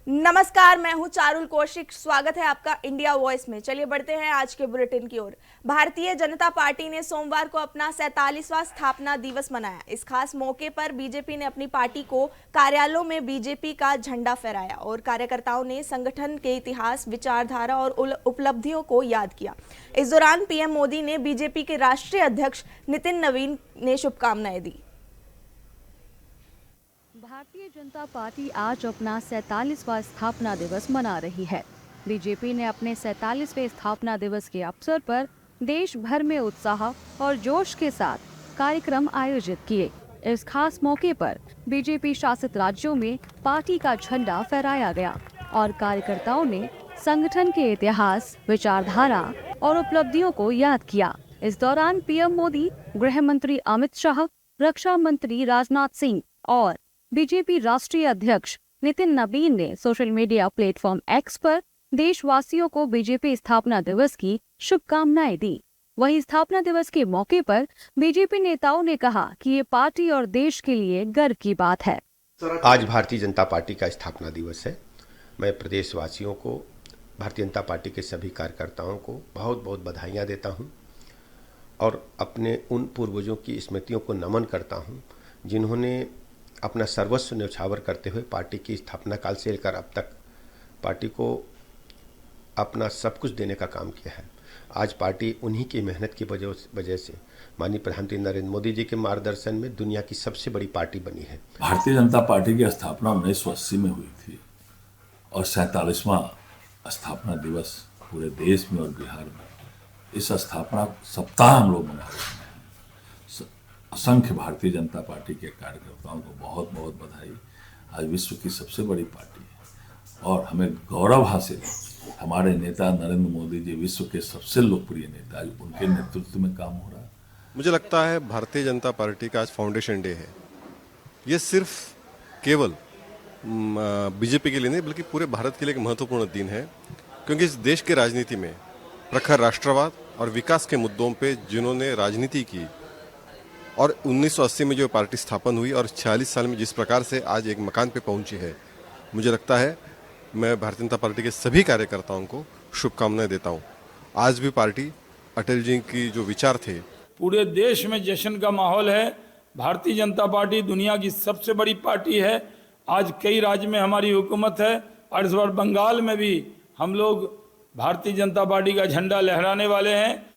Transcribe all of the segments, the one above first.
नमस्कार, मैं हूं चारुल कौशिक। स्वागत है आपका इंडिया वॉइस में। चलिए बढ़ते हैं आज के बुलेटिन की ओर। भारतीय जनता पार्टी ने सोमवार को अपना 47वां स्थापना दिवस मनाया। इस खास मौके पर बीजेपी ने अपनी पार्टी को कार्यालयों में बीजेपी का झंडा फहराया और कार्यकर्ताओं ने संगठन के इतिहास, विचारधारा और उपलब्धियों को याद किया। इस दौरान पीएम मोदी ने बीजेपी के राष्ट्रीय अध्यक्ष नितिन नवीन ने शुभकामनाएं दी। भारतीय जनता पार्टी आज अपना 47वां स्थापना दिवस मना रही है। बीजेपी ने अपने 47वें स्थापना दिवस के अवसर पर देश भर में उत्साह और जोश के साथ कार्यक्रम आयोजित किए। इस खास मौके पर बीजेपी शासित राज्यों में पार्टी का झंडा फहराया गया और कार्यकर्ताओं ने संगठन के इतिहास, विचारधारा और उपलब्धियों को याद किया। इस दौरान पीएम मोदी, गृह मंत्री अमित शाह, रक्षा मंत्री राजनाथ सिंह और बीजेपी राष्ट्रीय अध्यक्ष नितिन नवीन ने सोशल मीडिया प्लेटफॉर्म एक्स पर देशवासियों को बीजेपी स्थापना दिवस की शुभकामनाएं दी। वहीं स्थापना दिवस के मौके पर बीजेपी नेताओं ने कहा कि ये पार्टी और देश के लिए गर्व की बात है। आज भारतीय जनता पार्टी का स्थापना दिवस है। मैं प्रदेशवासियों को, भारतीय जनता पार्टी के सभी कार्यकर्ताओं को बहुत बहुत बधाइयाँ देता हूँ और अपने उन पूर्वजों की स्मृतियों को नमन करता हूँ जिन्होंने अपना सर्वस्व न्यौछावर करते हुए पार्टी की स्थापना काल से लेकर अब तक पार्टी को अपना सब कुछ देने का काम किया है। आज पार्टी उन्हीं की मेहनत की वजह से माननीय प्रधानमंत्री नरेंद्र मोदी जी के मार्गदर्शन में दुनिया की सबसे बड़ी पार्टी बनी है। भारतीय जनता पार्टी की स्थापना 1980 में हुई थी और 47वां स्थापना दिवस पूरे देश में और बिहार में इस स्थापना सप्ताह हम लोग मना रहे हैं। असंख्य भारतीय जनता पार्टी के कार्यकर्ताओं को बहुत बहुत बधाई। आज विश्व की सबसे बड़ी पार्टी है और हमें गौरव हासिल है। हमारे नेता नरेंद्र मोदी जी विश्व के सबसे लोकप्रिय नेता, उनके नेतृत्व में काम हो रहा है। मुझे लगता है भारतीय जनता पार्टी का आज फाउंडेशन डे है। ये सिर्फ केवल बीजेपी के लिए नहीं बल्कि पूरे भारत के लिए एक महत्वपूर्ण दिन है, क्योंकि इस देश की राजनीति में प्रखर राष्ट्रवाद और विकास के मुद्दों पे जिन्होंने राजनीति की और 1980 में जो पार्टी स्थापन हुई और 46 साल में जिस प्रकार से आज एक मकान पे पहुंची है, मुझे लगता है मैं भारतीय जनता पार्टी के सभी कार्यकर्ताओं को शुभकामनाएं देता हूं। आज भी पार्टी अटल जी की जो विचार थे, पूरे देश में जश्न का माहौल है। भारतीय जनता पार्टी दुनिया की सबसे बड़ी पार्टी है। आज कई राज्य में हमारी हुकूमत है और इस बार बंगाल में भी हम लोग भारतीय जनता पार्टी का झंडा लहराने वाले हैं।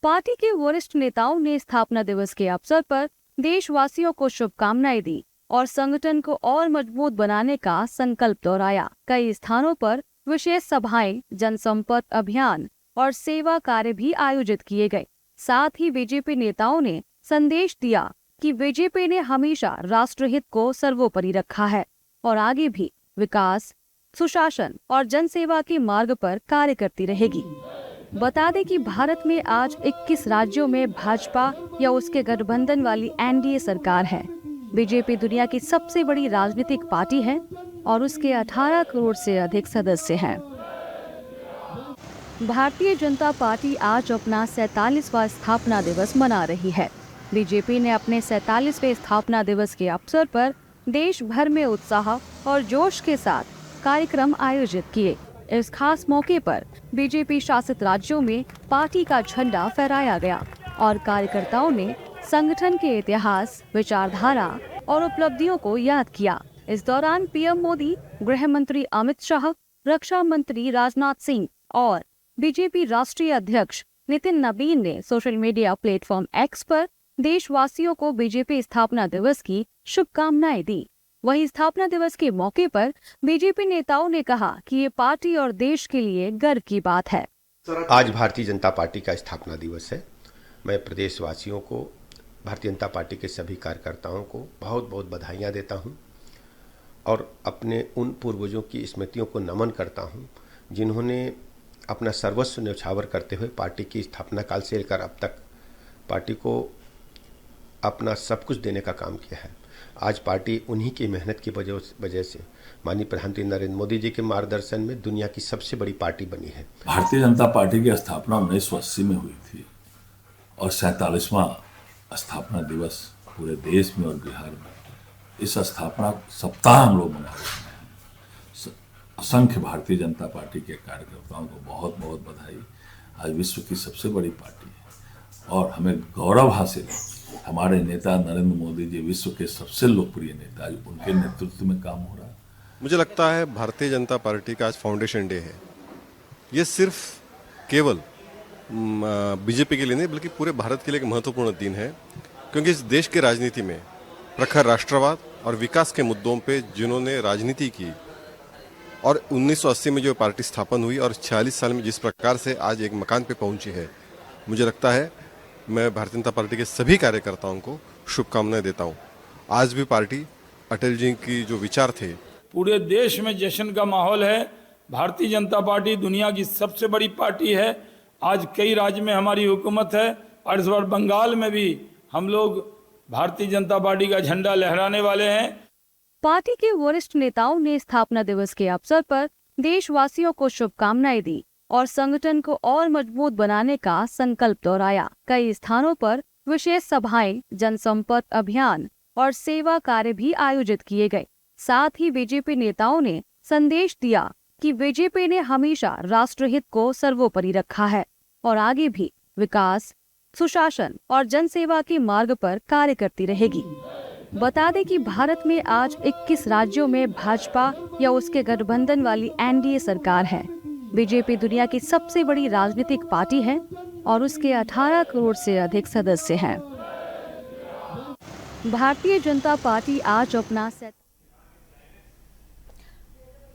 पार्टी के वरिष्ठ नेताओं ने स्थापना दिवस के अवसर पर देशवासियों को शुभकामनाएं दी और संगठन को और मजबूत बनाने का संकल्प दोहराया। कई स्थानों पर विशेष सभाएं, जनसंपर्क अभियान और सेवा कार्य भी आयोजित किए गए। साथ ही बीजेपी नेताओं ने संदेश दिया कि बीजेपी ने हमेशा राष्ट्रहित को सर्वोपरि रखा है और आगे भी विकास, सुशासन और जनसेवा के मार्ग पर कार्य करती रहेगी। बता दें कि भारत में आज 21 राज्यों में भाजपा या उसके गठबंधन वाली एनडीए सरकार है। बीजेपी दुनिया की सबसे बड़ी राजनीतिक पार्टी है और उसके 18 करोड़ से अधिक सदस्य हैं। भारतीय जनता पार्टी आज अपना 47वां स्थापना दिवस मना रही है। बीजेपी ने अपने 47वें स्थापना दिवस के अवसर पर देश भर में उत्साह और जोश के साथ कार्यक्रम आयोजित किए। इस खास मौके पर बीजेपी शासित राज्यों में पार्टी का झंडा फहराया गया और कार्यकर्ताओं ने संगठन के इतिहास, विचारधारा और उपलब्धियों को याद किया। इस दौरान पीएम मोदी, गृह मंत्री अमित शाह, रक्षा मंत्री राजनाथ सिंह और बीजेपी राष्ट्रीय अध्यक्ष नितिन नवीन ने सोशल मीडिया प्लेटफॉर्म एक्स पर देशवासियों को बीजेपी स्थापना दिवस की शुभकामनाएं दी। वहीं स्थापना दिवस के मौके पर बीजेपी नेताओं ने कहा कि ये पार्टी और देश के लिए गर्व की बात है। आज भारतीय जनता पार्टी का स्थापना दिवस है। मैं प्रदेशवासियों को, भारतीय जनता पार्टी के सभी कार्यकर्ताओं को बहुत बहुत बधाइयाँ देता हूँ और अपने उन पूर्वजों की स्मृतियों को नमन करता हूँ जिन्होंने अपना सर्वस्व न्यौछावर करते हुए पार्टी की स्थापना काल से लेकर अब तक पार्टी को अपना सब कुछ देने का काम किया है। आज पार्टी उन्हीं की मेहनत की वजह से माननीय प्रधानमंत्री नरेंद्र मोदी जी के मार्गदर्शन में दुनिया की सबसे बड़ी पार्टी बनी है। भारतीय जनता पार्टी की स्थापना 1980 में हुई थी और 47वां स्थापना दिवस पूरे देश में और बिहार में इस स्थापना सप्ताह हम लोग मना रहे हैं। असंख्य भारतीय जनता पार्टी के कार्यकर्ताओं को बहुत बहुत बधाई। आज विश्व की सबसे बड़ी पार्टी है और हमें गौरव हासिल है। हमारे नेता नरेंद्र मोदी जी विश्व के सबसे लोकप्रिय नेता, आज उनके नेतृत्व में काम हो रहा है। मुझे लगता है भारतीय जनता पार्टी का आज फाउंडेशन डे है। ये सिर्फ केवल बीजेपी के लिए नहीं बल्कि पूरे भारत के लिए एक महत्वपूर्ण दिन है, क्योंकि इस देश की राजनीति में प्रखर राष्ट्रवाद और विकास के मुद्दों पे जिन्होंने राजनीति की और 1980 में जो पार्टी स्थापन हुई और 46 साल में जिस प्रकार से आज एक मकान पे पहुंची है, मुझे लगता है मैं भारतीय जनता पार्टी के सभी कार्यकर्ताओं को शुभकामनाएं देता हूं। आज भी पार्टी अटल जी की जो विचार थे, पूरे देश में जश्न का माहौल है। भारतीय जनता पार्टी दुनिया की सबसे बड़ी पार्टी है। आज कई राज्य में हमारी हुकूमत है और इस बार बंगाल में भी हम लोग भारतीय जनता पार्टी का झंडा लहराने वाले हैं। पार्टी के वरिष्ठ नेताओं ने स्थापना दिवस के अवसर पर देशवासियों को शुभकामनाएं दी और संगठन को और मजबूत बनाने का संकल्प दोहराया। कई स्थानों पर विशेष सभाएं, जनसंपर्क अभियान और सेवा कार्य भी आयोजित किए गए। साथ ही बीजेपी नेताओं ने संदेश दिया कि बीजेपी ने हमेशा राष्ट्रहित को सर्वोपरि रखा है और आगे भी विकास, सुशासन और जनसेवा के मार्ग पर कार्य करती रहेगी। बता दें कि भारत में आज 21 राज्यों में भाजपा या उसके गठबंधन वाली एनडीए सरकार है। बीजेपी दुनिया की सबसे बड़ी राजनीतिक पार्टी है और उसके 18 करोड़ से अधिक सदस्य हैं। भारतीय जनता पार्टी आज अपना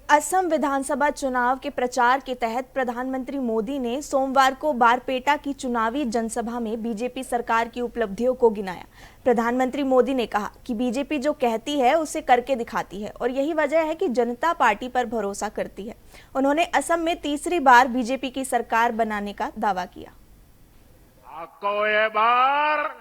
असम विधानसभा चुनाव के प्रचार के तहत प्रधानमंत्री मोदी ने सोमवार को बारपेटा की चुनावी जनसभा में बीजेपी सरकार की उपलब्धियों को गिनाया। प्रधानमंत्री मोदी ने कहा कि बीजेपी जो कहती है उसे करके दिखाती है और यही वजह है कि जनता पार्टी पर भरोसा करती है। उन्होंने असम में तीसरी बार बीजेपी की सरकार बनाने का दावा किया। आपको ये बार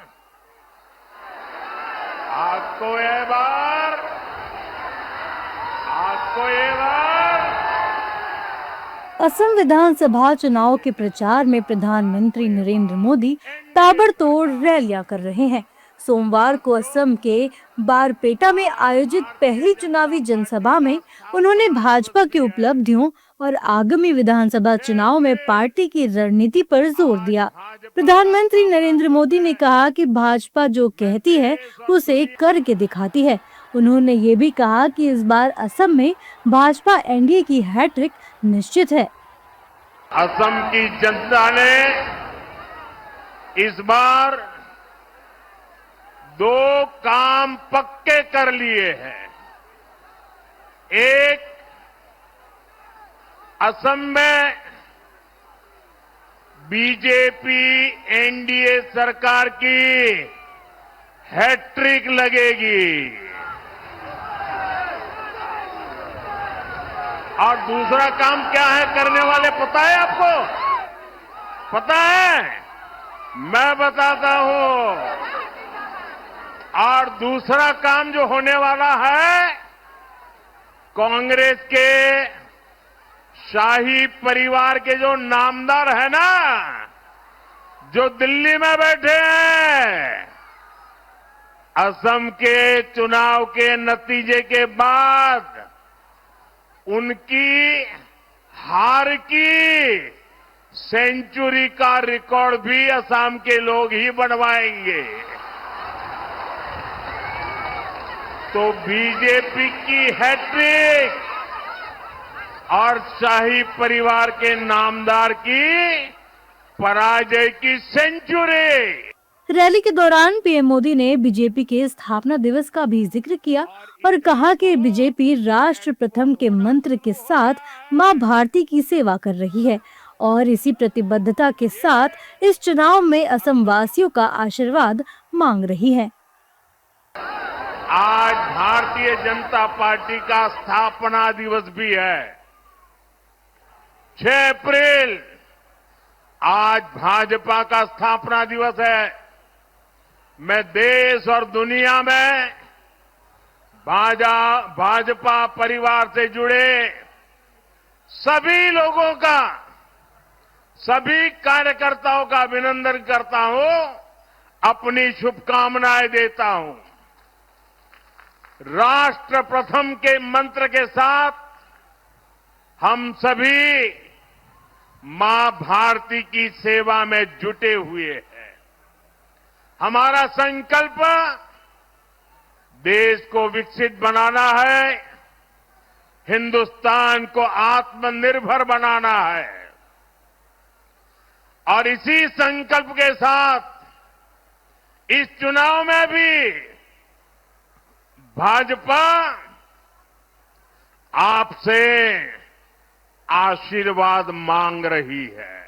असम विधानसभा चुनाव के प्रचार में प्रधानमंत्री नरेंद्र मोदी ताबड़तोड़ रैलियां कर रहे हैं। सोमवार को असम के बारपेटा में आयोजित पहली चुनावी जनसभा में उन्होंने भाजपा की उपलब्धियों और आगामी विधानसभा चुनाव में पार्टी की रणनीति पर जोर दिया। प्रधानमंत्री नरेंद्र मोदी ने कहा कि भाजपा जो कहती है उसे करके दिखाती है। उन्होंने ये भी कहा कि इस बार असम में भाजपा एनडीए की हैट्रिक निश्चित है। असम की जनता ने इस बार 2 काम पक्के कर लिए हैं। एक, असम में बीजेपी एनडीए सरकार की हैट्रिक लगेगी और दूसरा काम क्या है करने वाले, पता है आपको? पता है? मैं बताता हूं। और दूसरा काम जो होने वाला है, कांग्रेस के शाही परिवार के जो नामदार है ना, जो दिल्ली में बैठे हैं, असम के चुनाव के नतीजे के बाद उनकी हार की सेंचुरी का रिकॉर्ड भी असम के लोग ही बनवाएंगे। तो बीजेपी की हैट्रिक और शाही परिवार के नामदार की पराजय की सेंचुरी। रैली के दौरान पीएम मोदी ने बीजेपी के स्थापना दिवस का भी जिक्र किया और कहा कि बीजेपी राष्ट्र प्रथम के मंत्र के साथ मां भारती की सेवा कर रही है और इसी प्रतिबद्धता के साथ इस चुनाव में असम वासियों का आशीर्वाद मांग रही है। आज भारतीय जनता पार्टी का स्थापना दिवस भी है। 6 अप्रैल आज भाजपा का स्थापना दिवस है। मैं देश और दुनिया में भाजपा परिवार से जुड़े सभी लोगों का, सभी कार्यकर्ताओं का अभिनंदन करता हूं, अपनी शुभकामनाएं देता हूं। राष्ट्र प्रथम के मंत्र के साथ हम सभी मां भारती की सेवा में जुटे हुए हैं। हमारा संकल्प देश को विकसित बनाना है, हिंदुस्तान को आत्मनिर्भर बनाना है और इसी संकल्प के साथ इस चुनाव में भी भाजपा आपसे आशीर्वाद मांग रही है।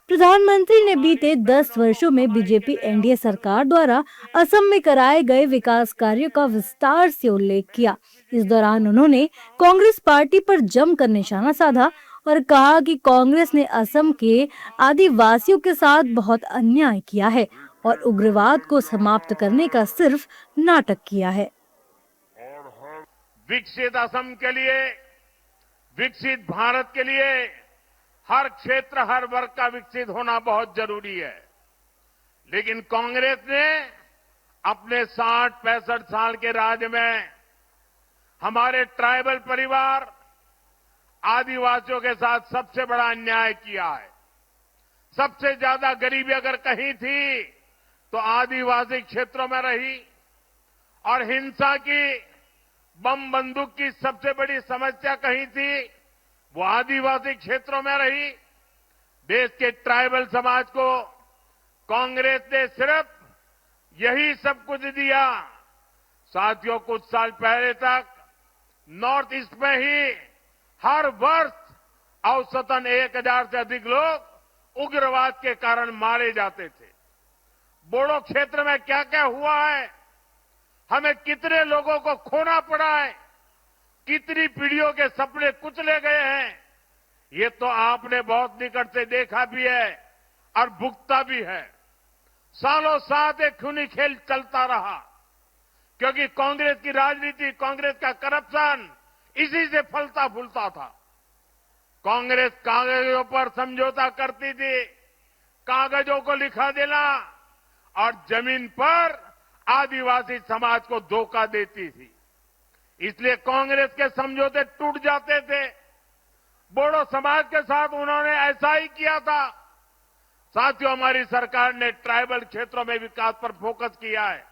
प्रधानमंत्री ने बीते 10 वर्षों में बीजेपी एनडीए सरकार द्वारा असम में कराए गए विकास कार्यों का विस्तार से उल्लेख किया। इस दौरान उन्होंने कांग्रेस पार्टी पर जमकर निशाना साधा और कहा कि कांग्रेस ने असम के आदिवासियों के साथ बहुत अन्याय किया है और उग्रवाद को समाप्त करने का सिर्फ नाटक किया है। विकसित असम के लिए, विकसित भारत के लिए हर क्षेत्र, हर वर्ग का विकसित होना बहुत जरूरी है। लेकिन कांग्रेस ने अपने 60-65 साल के राज में हमारे ट्राइबल परिवार, आदिवासियों के साथ सबसे बड़ा अन्याय किया है। सबसे ज्यादा गरीबी अगर कहीं थी तो आदिवासी क्षेत्रों में रही और हिंसा की, बम बंदूक की सबसे बड़ी समस्या कहीं थी वो आदिवासी क्षेत्रों में रही। देश के ट्राइबल समाज को कांग्रेस ने सिर्फ यही सब कुछ दिया। साथियों, कुछ साल पहले तक नॉर्थ ईस्ट में ही हर वर्ष औसतन 1000 से अधिक लोग उग्रवाद के कारण मारे जाते थे। बोडो क्षेत्र में क्या क्या हुआ है, हमें कितने लोगों को खोना पड़ा है, कितनी पीढ़ियों के सपने कुचले गए हैं, ये तो आपने बहुत निकट से देखा भी है और भुगता भी है। सालों साथ एक खूनी खेल चलता रहा क्योंकि कांग्रेस की राजनीति, कांग्रेस का करप्शन इसी से फलता फूलता था। कांग्रेस कागजों पर समझौता करती थी, कागजों को लिखा देना और जमीन पर आदिवासी समाज को धोखा देती थी। इसलिए कांग्रेस के समझौते टूट जाते थे। बोडो समाज के साथ उन्होंने ऐसा ही किया था। साथियों, हमारी सरकार ने ट्राइबल क्षेत्रों में विकास पर फोकस किया है,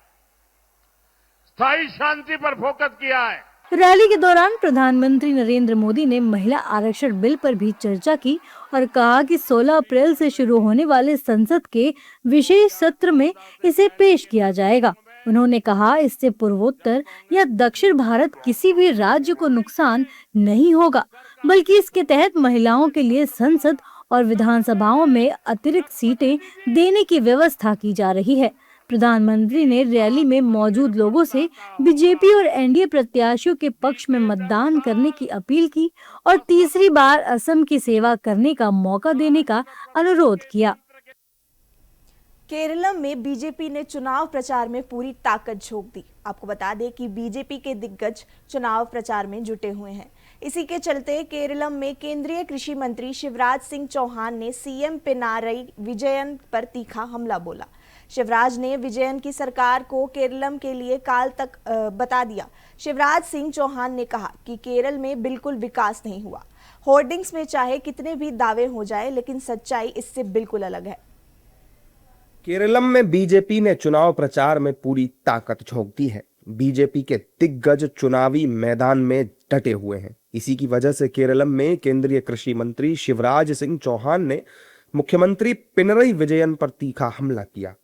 स्थायी शांति पर फोकस किया है। रैली के दौरान प्रधानमंत्री नरेंद्र मोदी ने महिला आरक्षण बिल पर भी चर्चा की और कहा कि 16 अप्रैल से शुरू होने वाले संसद के विशेष सत्र में इसे पेश किया जाएगा। उन्होंने कहा, इससे पूर्वोत्तर या दक्षिण भारत किसी भी राज्य को नुकसान नहीं होगा, बल्कि इसके तहत महिलाओं के लिए संसद और विधानसभाओं में अतिरिक्त सीटें देने की व्यवस्था की जा रही है। प्रधानमंत्री ने रैली में मौजूद लोगों से बीजेपी और एनडीए प्रत्याशियों के पक्ष में मतदान करने की अपील की और तीसरी बार असम की सेवा करने का मौका देने का अनुरोध किया। केरलम में बीजेपी ने चुनाव प्रचार में पूरी ताकत झोंक दी। आपको बता दें कि बीजेपी के दिग्गज चुनाव प्रचार में जुटे हुए हैं। इसी के चलते केरलम में केंद्रीय कृषि मंत्री शिवराज सिंह चौहान ने सीएम पिनारई विजयन पर तीखा हमला बोला। शिवराज ने विजयन की सरकार को केरलम के लिए काल तक बता दिया। शिवराज सिंह चौहान ने कहा कि केरल में बिल्कुल विकास नहीं हुआ। होर्डिंग्स में चाहे कितने भी दावे हो जाए, लेकिन सच्चाई इससे बिल्कुल अलग है। केरलम में बीजेपी ने चुनाव प्रचार में पूरी ताकत झोंक दी है। बीजेपी के दिग्गज चुनावी मैदान में डटे हुए हैं। इसी की वजह से केरलम में केंद्रीय कृषि मंत्री शिवराज सिंह चौहान ने मुख्यमंत्री पिनरई विजयन पर तीखा हमला किया।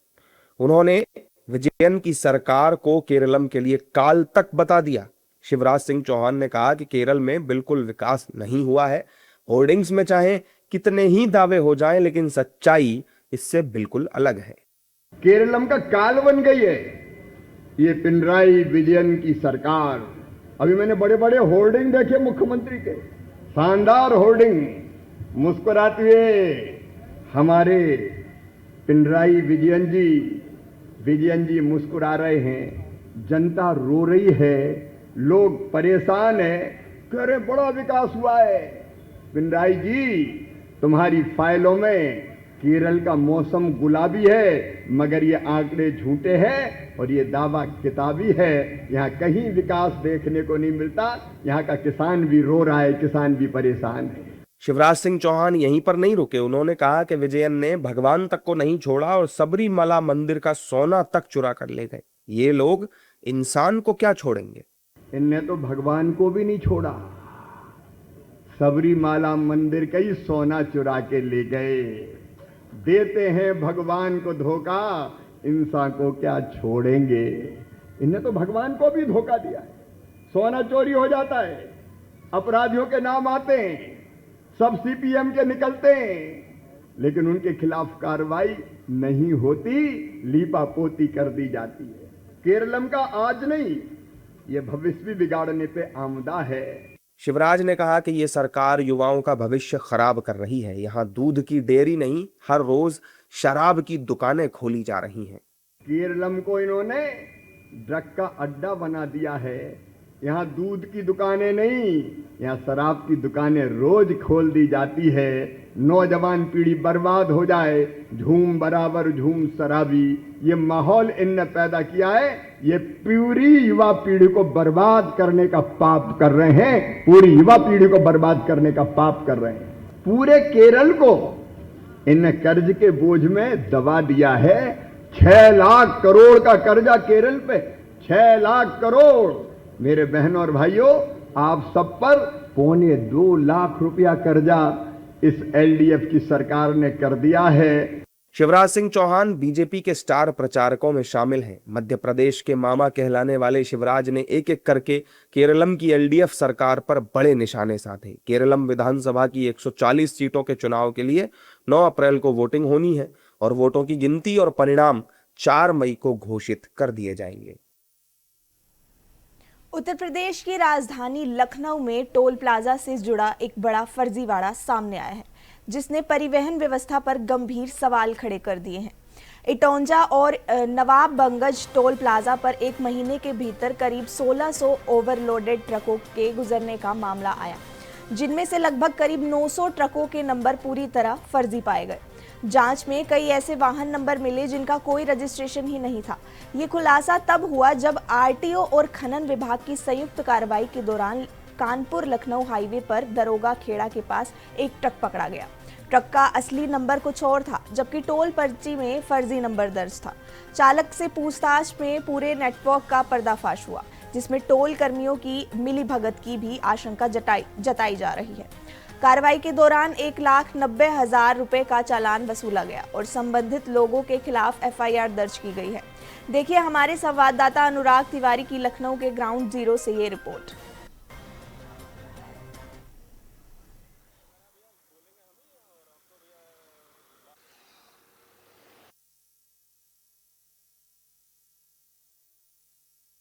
उन्होंने विजयन की सरकार को केरलम के लिए काल तक बता दिया। शिवराज सिंह चौहान ने कहा कि केरल में बिल्कुल विकास नहीं हुआ है। होर्डिंग्स में चाहे कितने ही दावे हो जाएं, लेकिन सच्चाई इससे बिल्कुल अलग है। केरलम का काल बन गई है ये पिनराई विजयन की सरकार। अभी मैंने बड़े बड़े होर्डिंग देखे मुख्यमंत्री के, शानदार होर्डिंग। मुस्कुराते हुए हमारे पिनराई विजयन जी मुस्कुरा रहे हैं। जनता रो रही है, लोग परेशान है, कह रहे बड़ा विकास हुआ है। पिनराई जी, तुम्हारी फाइलों में केरल का मौसम गुलाबी है, मगर ये आंकड़े झूठे हैं और ये दावा किताबी है। यहाँ कहीं विकास देखने को नहीं मिलता। यहाँ का किसान भी रो रहा है, किसान भी परेशान है। शिवराज सिंह चौहान यहीं पर नहीं रुके। उन्होंने कहा कि विजयन ने भगवान तक को नहीं छोड़ा और सबरीमला मंदिर का सोना तक चुरा कर ले गए। ये लोग इंसान को क्या छोड़ेंगे? इनने तो भगवान को भी नहीं छोड़ा, सबरीमाला मंदिर का ही सोना चुरा के ले गए। देते हैं भगवान को धोखा, इंसान को क्या छोड़ेंगे। इनने तो भगवान को भी धोखा दिया है। सोना चोरी हो जाता है, अपराधियों के नाम आते हैं, सब सीपीएम के निकलते हैं, लेकिन उनके खिलाफ कार्रवाई नहीं होती, लीपापोती कर दी जाती है। केरलम का आज नहीं, ये भविष्य भी बिगाड़ने पे आमदा है। शिवराज ने कहा कि ये सरकार युवाओं का भविष्य खराब कर रही है। यहाँ दूध की डेयरी नहीं, हर रोज शराब की दुकानें खोली जा रही हैं। केरलम को इन्होंने ड्रग का अड्डा बना दिया है। यहाँ दूध की दुकानें नहीं, यहाँ शराब की दुकानें रोज खोल दी जाती है। नौजवान पीढ़ी बर्बाद हो जाए, झूम बराबर झूम शराबी, ये माहौल इनने पैदा किया है। ये पूरी युवा पीढ़ी को बर्बाद करने का पाप कर रहे हैं, पूरी युवा पीढ़ी को बर्बाद करने का पाप कर रहे हैं। पूरे केरल को इन कर्ज के बोझ में दबा दिया है। 6 लाख करोड़ का कर्जा केरल पे, 6 लाख करोड़। मेरे बहनों और भाइयों, आप सब पर 2.25 लाख रुपया कर्जा इस एलडीएफ की सरकार ने कर दिया है। शिवराज सिंह चौहान बीजेपी के स्टार प्रचारकों में शामिल हैं। मध्य प्रदेश के मामा कहलाने वाले शिवराज ने एक एक करके केरलम की एलडीएफ सरकार पर बड़े निशाने साधे। केरलम विधानसभा की 140 सीटों के चुनाव के लिए 9 अप्रैल को वोटिंग होनी है और वोटों की गिनती और परिणाम 4 मई को घोषित कर दिए जाएंगे। उत्तर प्रदेश की राजधानी लखनऊ में टोल प्लाजा से जुड़ा एक बड़ा फर्जीवाड़ा सामने आया है, जिसने परिवहन व्यवस्था पर गंभीर सवाल खड़े कर दिए हैं। इटौंजा और नवाबगंज टोल प्लाजा पर एक महीने के भीतर करीब 1600 ओवरलोडेड ट्रकों के गुजरने का मामला आया, जिनमें से लगभग करीब 900 ट्रकों के नंबर पूरी तरह फर्जी पाए गए। जांच में कई ऐसे वाहन नंबर मिले जिनका कोई रजिस्ट्रेशन ही नहीं था। ये खुलासा तब हुआ जब आरटीओ और खनन विभाग की संयुक्त कार्रवाई के दौरान कानपुर लखनऊ हाईवे पर दरोगा खेड़ा के पास एक ट्रक पकड़ा गया। ट्रक का असली नंबर कुछ और था, जबकि टोल पर्ची में फर्जी नंबर दर्ज था। चालक से पूछताछ में पूरे नेटवर्क का पर्दाफाश हुआ, जिसमें टोल कर्मियों की मिलीभगत की भी आशंका जताई जा रही है। कार्रवाई के दौरान 1,90,000 रुपए का चालान वसूला गया और संबंधित लोगों के खिलाफ एफआईआर दर्ज की गई है। देखिए हमारे संवाददाता अनुराग तिवारी की लखनऊ के ग्राउंड जीरो से ये रिपोर्ट।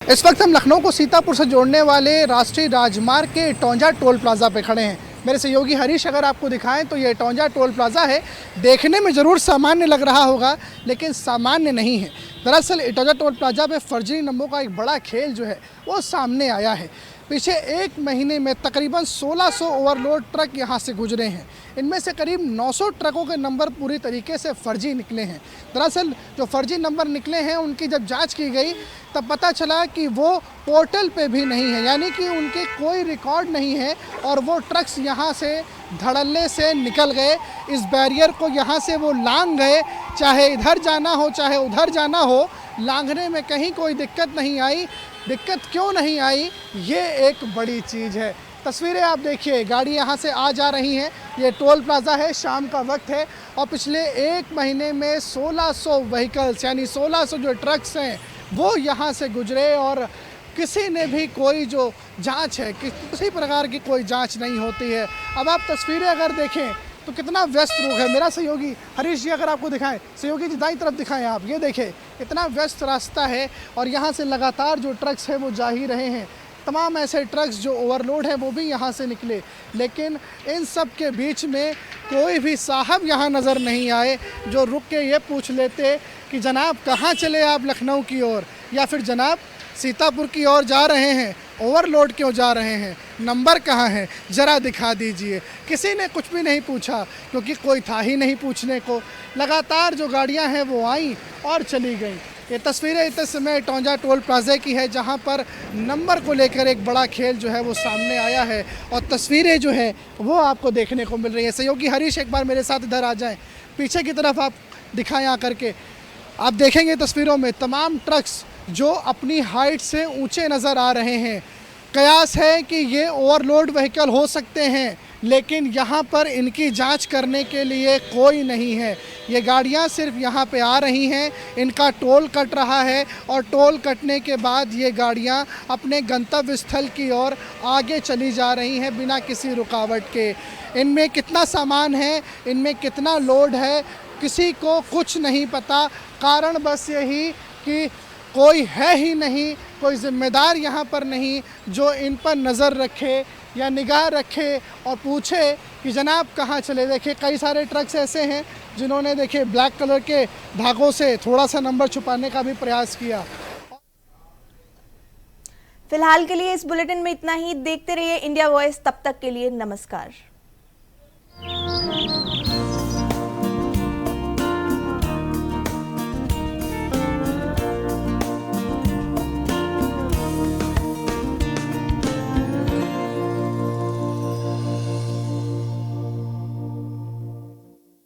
इस वक्त हम लखनऊ को सीतापुर से जोड़ने वाले राष्ट्रीय राजमार्ग के इटौंजा टोल प्लाजा पे खड़े हैं। मेरे सहयोगी हरीश अगर आपको दिखाएं तो ये इटौंजा टोल प्लाजा है। देखने में ज़रूर सामान्य लग रहा होगा, लेकिन सामान्य नहीं है। दरअसल इटौंजा टोल प्लाजा पे फर्जी नंबरों का एक बड़ा खेल जो है वो सामने आया है। पीछे एक महीने में तकरीबन 1600 ओवरलोड ट्रक यहाँ से गुजरे हैं। इनमें से करीब 900 ट्रकों के नंबर पूरी तरीके से फर्जी निकले हैं। दरअसल जो फर्जी नंबर निकले हैं उनकी जब जांच की गई तब पता चला कि वो पोर्टल पे भी नहीं है, यानी कि उनके कोई रिकॉर्ड नहीं है और वो ट्रक्स यहाँ से धड़ल्ले से निकल गए। इस बैरियर को यहाँ से वो लांघ गए, चाहे इधर जाना हो चाहे उधर जाना हो, लांघने में कहीं कोई दिक्कत नहीं आई। दिक्कत क्यों नहीं आई, ये एक बड़ी चीज़ है। तस्वीरें आप देखिए, गाड़ी यहाँ से आ जा रही हैं। ये टोल प्लाजा है, शाम का वक्त है और पिछले एक महीने में 1600 व्हीकल्स यानी 1600 जो ट्रक्स हैं वो यहाँ से गुजरे और किसी ने भी कोई जो जांच है, किसी प्रकार की कोई जांच नहीं होती है। अब आप तस्वीरें अगर देखें तो कितना व्यस्त रोग है। मेरा सहयोगी हरीश जी अगर आपको दिखाएं, सहयोगी जी दाईं तरफ दिखाएं आप, ये देखें इतना व्यस्त रास्ता है और यहाँ से लगातार जो ट्रक्स हैं वो जा ही रहे हैं। तमाम ऐसे ट्रक्स जो ओवरलोड हैं वो भी यहाँ से निकले, लेकिन इन सब के बीच में कोई भी साहब यहाँ नज़र नहीं आए जो रुक के ये पूछ लेते कि जनाब कहाँ चले आप लखनऊ की ओर, या फिर जनाब सीतापुर की ओर जा रहे हैं, ओवरलोड क्यों जा रहे हैं, नंबर कहाँ है, ज़रा दिखा दीजिए। किसी ने कुछ भी नहीं पूछा क्योंकि कोई था ही नहीं पूछने को। लगातार जो गाड़ियां हैं वो आई और चली गई। ये तस्वीरें इस समय टोंजा टोल प्लाजा की है जहां पर नंबर को लेकर एक बड़ा खेल जो है वो सामने आया है और तस्वीरें जो है वो आपको देखने को मिल रही है। सहयोगी हरीश एक बार मेरे साथ इधर आ जाएं, पीछे की तरफ आप दिखाएं आकर के। आप देखेंगे तस्वीरों में तमाम ट्रक्स जो अपनी हाइट से ऊंचे नज़र आ रहे हैं। कयास है कि ये ओवरलोड व्हीकल हो सकते हैं, लेकिन यहाँ पर इनकी जांच करने के लिए कोई नहीं है। ये गाड़ियाँ सिर्फ यहाँ पे आ रही हैं, इनका टोल कट रहा है और टोल कटने के बाद ये गाड़ियाँ अपने गंतव्य स्थल की ओर आगे चली जा रही हैं बिना किसी रुकावट के। इनमें कितना सामान है, इनमें कितना लोड है, किसी को कुछ नहीं पता। कारण बस यही कि कोई है ही नहीं, कोई जिम्मेदार यहाँ पर नहीं जो इन पर नज़र रखे या निगाह रखे और पूछे कि जनाब कहाँ चले। देखिए कई सारे ट्रक्स ऐसे हैं जिन्होंने देखिए ब्लैक कलर के धागों से थोड़ा सा नंबर छुपाने का भी प्रयास किया। फिलहाल के लिए इस बुलेटिन में इतना ही। देखते रहिए इंडिया वॉइस, तब तक के लिए नमस्कार।